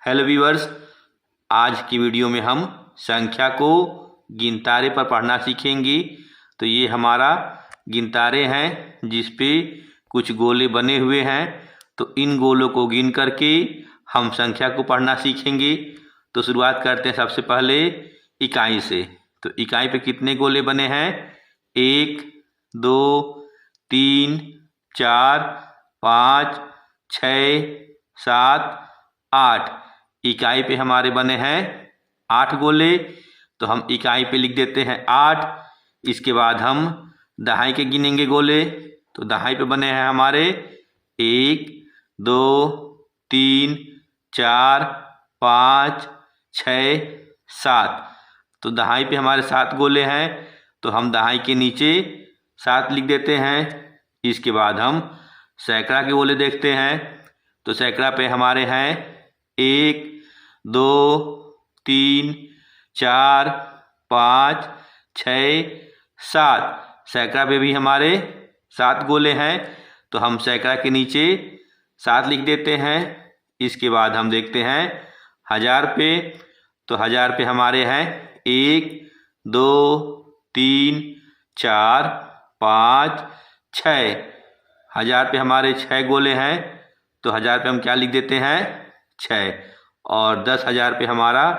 Hello viewers, आज की video में हम संख्या को गिनतारे पर पढ़ना सीखेंगे। तो ये हमारा गिनतारे हैं जिस पे कुछ गोले बने हुए हैं। तो इन गोलों को गिन करके हम संख्या को पढ़ना सीखेंगे। तो शुरुआत करते हैं सबसे पहले इकाई से। तो इकाई पे कितने गोले बने हैं? 1, 2, 3, 4, 5, 6, 7, 8। इकाई पे हमारे बने हैं 8 गोले। तो हम इकाई पे लिख देते हैं 8। इसके बाद हम दहाई के गिनेंगे गोले। तो दहाई पे बने हैं हमारे 1, 2, 3, 4, 5, 6, 7। तो दहाई पे हमारे 7 गोले हैं। तो हम दहाई के नीचे 7 लिख देते हैं। इसके बाद हम सैकड़ा के गोले देखते हैं। तो सैकड़ा पे हमारे हैं 1, 2, 3, 4, 5, 6, 7। सैकड़ा पे भी हमारे 7 गोले हैं। तो हम सैकड़ा के नीचे 7 लिख देते हैं। इसके बाद हम देखते हैं हजार पे। तो हजार पे हमारे हैं 1, 2, 3, 4, 5, 6। हजार पे हमारे 6 गोले हैं। तो हजार पे हम क्या लिख देते हैं? 6। और 10,000 पे हमारा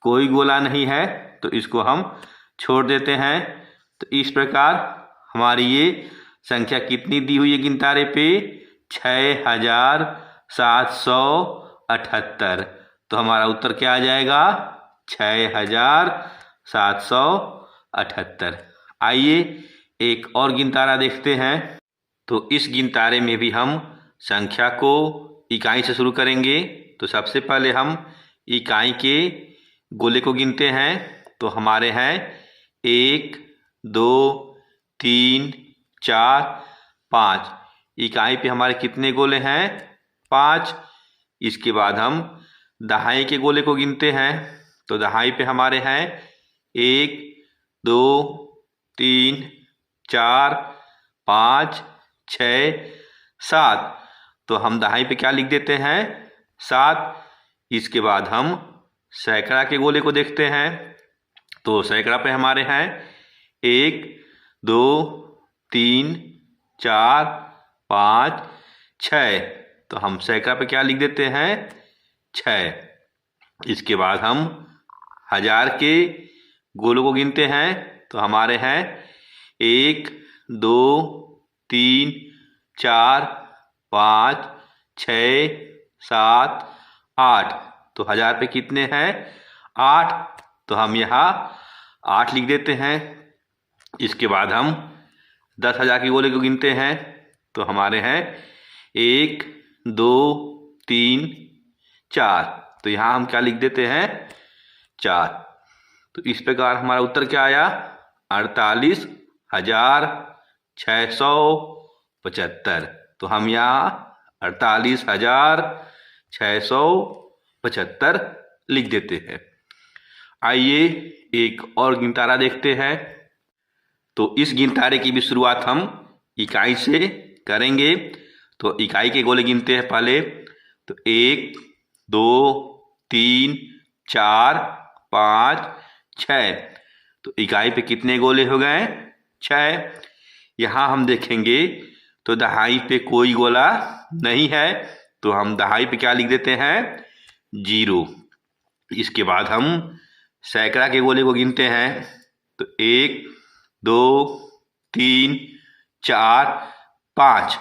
कोई गोला नहीं है, तो इसको हम छोड़ देते हैं। तो इस प्रकार हमारी ये संख्या कितनी दी हुई है गिनतारे पे? 6,778। तो हमारा उत्तर क्या आ जाएगा? 6,778। आइए एक और गिनतारा देखते हैं। तो इस गिनतारे में भी हम संख्या को इकाई से शुरू करेंगे। तो सबसे पहले हम इकाई के गोले को गिनते हैं। तो हमारे हैं 1, 2, 3, 4, 5। इकाई पे हमारे कितने गोले हैं? 5। इसके बाद हम दहाई के गोले को गिनते हैं। तो दहाई पे हमारे हैं 1, 2, 3, 4, 5, 6, 7। तो हम दहाई पे क्या लिख देते हैं? 7। इसके बाद हम सैकड़ा के गोले को देखते हैं। तो सैकड़ा पे हमारे हैं 1, 2, 3, 4, 5, 6। तो हम सैकड़ा पे क्या लिख देते हैं? 6। इसके बाद हम हजार के गोलों को गिनते हैं। तो हमारे हैं 1, 2, 3, 4, 5, 6, 7, 8। तो हजार पे कितने हैं? 8। तो हम यहाँ 8 लिख देते हैं। इसके बाद हम 10,000 के गोले को गिनते हैं। तो हमारे हैं 1, 2, 3, 4। तो यहाँ हम क्या लिख देते हैं? 4। तो इस प्रकार हमारा उत्तर क्या आया? 48,675। तो हम यहाँ 48,675 लिख देते हैं। आइए एक और गिनतारा देखते हैं। तो इस गिनतारे की भी शुरुआत हम इकाई से करेंगे। तो इकाई के गोले गिनते हैं पहले। तो 1, 2, 3, 4, 5, 6। तो इकाई पे कितने गोले हो गए? 6। यहाँ हम देखेंगे तो दहाई पे कोई गोला नहीं है। तो हम दहाई पे क्या लिख देते हैं? 0। इसके बाद हम सैकड़ा के गोले को गिनते हैं। तो 1, 2, 3, 4, 5।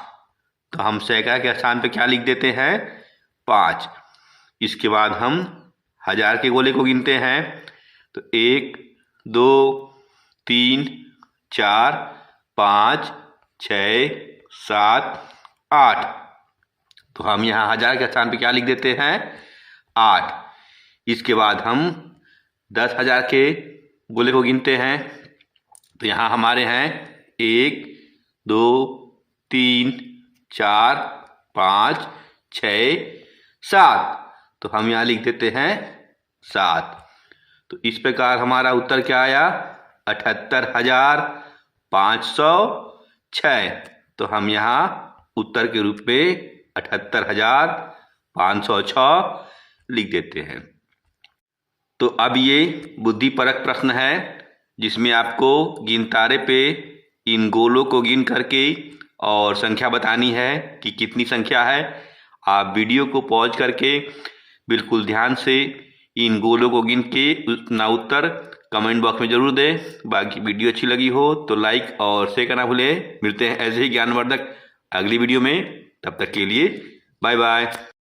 तो हम सैकड़ा के स्थान पे क्या लिख देते हैं? 5। इसके बाद हम हजार के गोले को गिनते हैं। तो 1, 2, 3, 4, 5, 6, 7, 8। तो हम यहाँ हजार के स्थान पे क्या लिख देते हैं? 8। इसके बाद हम 10,000 के गोले को गिनते हैं। तो यहाँ हमारे हैं 1, 2, 3, 4, 5, 6, 7। तो हम यहाँ लिख देते हैं 7। तो इस प्रकार हमारा उत्तर क्या आया? 78,506। तो हम यहाँ उत्तर के रूप में 78,506 लिख देते हैं। तो अब ये बुद्धिपरक प्रश्न है जिसमें आपको गिनतारे पे इन गोलों को गिन करके और संख्या बतानी है कि कितनी संख्या है। आप वीडियो को पॉज करके बिल्कुल ध्यान से इन गोलों को गिन के अपना उत्तर कमेंट बॉक्स में जरूर दें। बाकी वीडियो अच्छी लगी हो तो लाइक और शेयर करना भूलें। मिलते हैं ऐसे ही ज्ञानवर्धक अगली वीडियो में, तब तक के लिए बाय बाय।